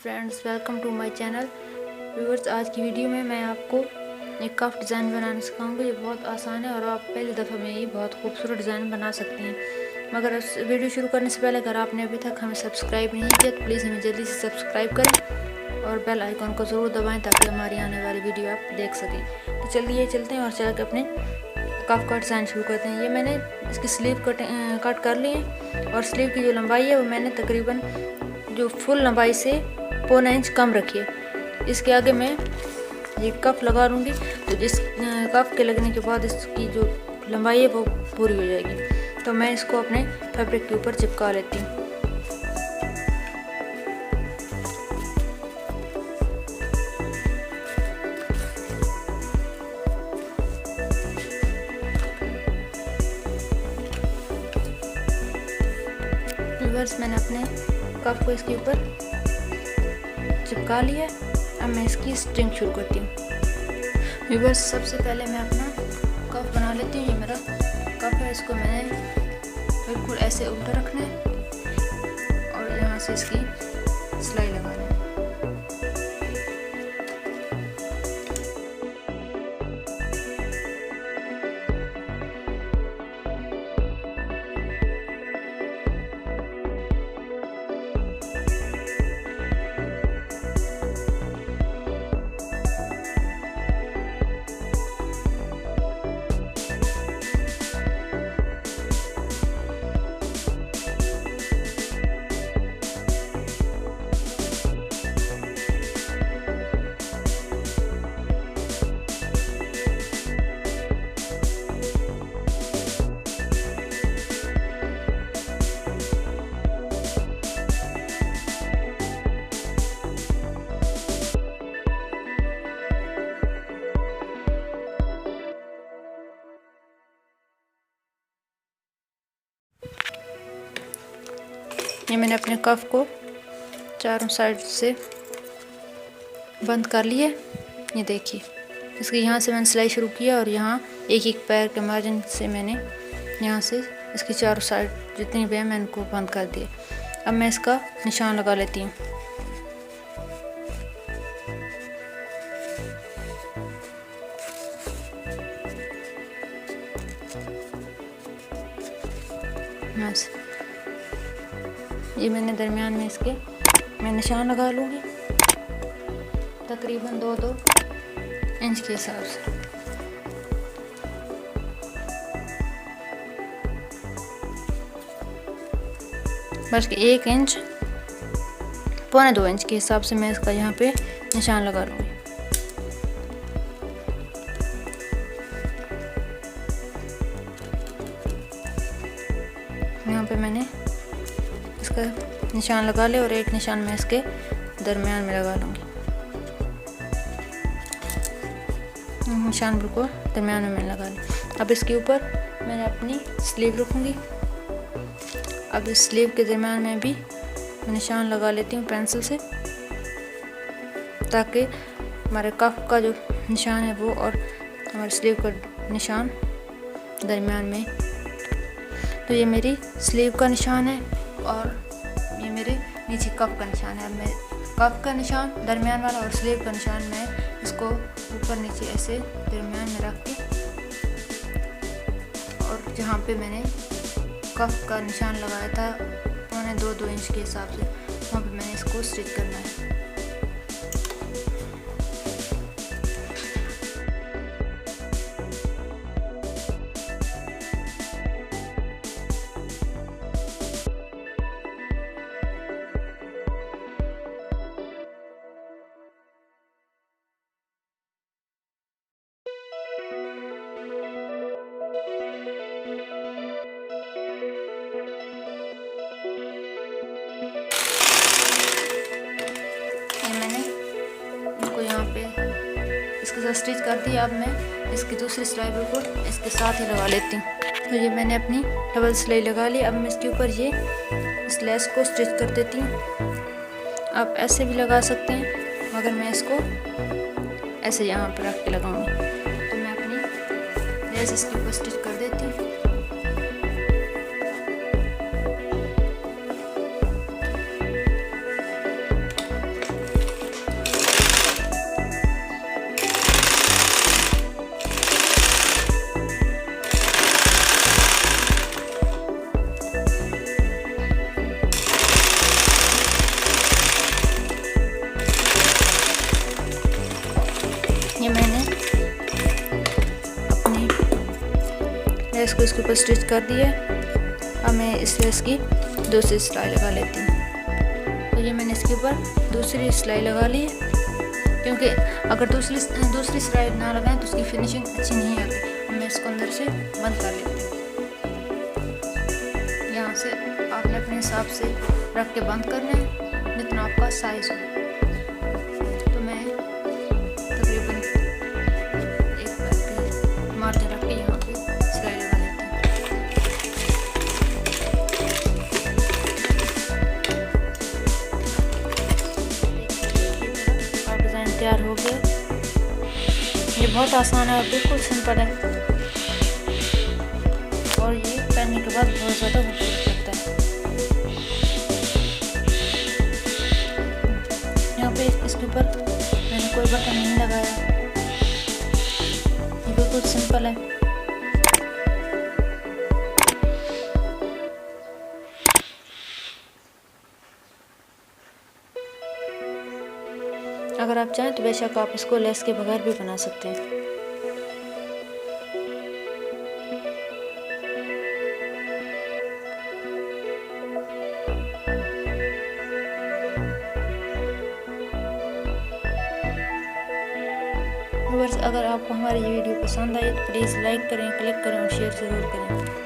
Friends, welcome to my channel. Viewers, आज की video में मैं आपको एक कफ डिज़ाइन बनाना सिखाऊंगी। ये बहुत आसान है और आप पहली दफ़ा में ही बहुत खूबसूरत डिज़ाइन बना सकते हैं। मगर इस वीडियो शुरू करने से पहले अगर आपने अभी तक हमें सब्सक्राइब नहीं किया तो प्लीज़ हमें जल्दी से सब्सक्राइब करें और बेल आइकन को ज़रूर दबाएं ताकि हमारी आने वाली वीडियो आप देख सकें। तो चलिए चलते हैं और चल के अपने कफ का डिज़ाइन शुरू करते हैं। ये मैंने इसकी स्लीव कट कर ली है और स्लीव की जो लंबाई है वो मैंने तकरीबन जो फुल लंबाई से 1.25 इंच कम रखी है। इसके आगे मैं ये कफ लगा लूँगी, तो जिस कफ के लगने के बाद इसकी जो लंबाई है वो पूरी हो जाएगी। तो मैं इसको अपने फैब्रिक के ऊपर चिपका लेती हूँ। व्यूअर्स, मैंने अपने कफ को इसके ऊपर चिपका लिया। अब मैं इसकी स्ट्रिंग शुरू करती हूँ। व्यूअर्स, सबसे पहले मैं अपना कफ बना लेती हूँ। ये मेरा कफ है, इसको मैंने बिल्कुल ऐसे उल्टा रखना है और यहाँ से इसकी सिलाई लगानी है। ये मैंने अपने कफ को चारों साइड से बंद कर लिया। ये देखिए, इसके यहाँ से मैंने सिलाई शुरू किया और यहाँ एक एक पैर के मार्जिन से मैंने यहाँ से इसकी चारों साइड जितनी भी है मैंने इनको बंद कर दिया। अब मैं इसका निशान लगा लेती हूँ। यहाँ से ये मैंने दरमियान में इसके मैं निशान लगा लूँगी तकरीबन 2-2 इंच के हिसाब से। बस 1 इंच 1.25 इंच के हिसाब से मैं इसका यहाँ पे निशान लगा लूँगी। यहाँ पे मैंने इसका निशान लगा ले और एक निशान मैं इसके दरमियान में लगा लूँगी। निशान बिल्कुल दरमियान में मैंने लगा लिया। अब इसके ऊपर मैंने अपनी स्लीव रखूँगी। अब इस स्लीव के दरमियान में भी निशान लगा लेती हूँ पेंसिल से, ताकि हमारे कफ का जो निशान है वो और हमारे स्लीव का निशान दरमियान में। तो ये मेरी स्लीव का निशान है और ये मेरे नीचे कफ का निशान है। मैं कफ का निशान दरमियान वाला और स्लीव का निशान मैं इसको ऊपर नीचे ऐसे दरमियान में रख के और जहाँ पे मैंने कफ का निशान लगाया था 1.25-2 इंच के हिसाब से वहाँ पे मैंने इसको स्टिच करना है। इसके साथ स्टिच कर दिया। अब मैं इसकी दूसरी सिलाई बिल्कुल इसके साथ ही लगा लेती हूँ। तो ये मैंने अपनी डबल सिलाई लगा ली। अब मैं इसके ऊपर ये इस लेस को स्टिच कर देती हूँ। आप ऐसे भी लगा सकते हैं मगर मैं इसको ऐसे यहाँ पर रख के लगाऊंगी। तो मैं अपनी लेस इसके ऊपर स्टिच कर देती हूँ। ये मैंने अपनी लेस को इसके ऊपर स्टिच कर दिया। अब मैं इस लेस की दूसरी सिलाई लगा लेती हूँ। तो ये मैंने इसके ऊपर दूसरी सिलाई लगा ली है, क्योंकि अगर दूसरी सिलाई ना लगाएं तो उसकी फिनिशिंग अच्छी नहीं आती। अब मैं इसको अंदर से बंद कर लेती हूँ। यहाँ से आपने अपने हिसाब से रख के बंद करना है जितना आपका साइज हो। तो मैं तकरीबन एक मार्जिन रख के यहाँ पे सिलाई लगा लेती हूँ। और डिज़ाइन तैयार हो गया। ये बहुत आसान है और बिल्कुल सिंपल है, और ये पहनने के बाद बहुत ज़्यादा खूबसूरत लगता है। यहाँ पे इसके ऊपर मैंने कोई बटन नहीं लगाया, ये बिल्कुल सिंपल है। अगर आप चाहें तो बेशक आप इसको लेस के बगैर भी बना सकते हैं। व्यूअर्स, अगर आपको हमारी ये वीडियो पसंद आई तो प्लीज़ लाइक करें, क्लिक करें और शेयर ज़रूर करें।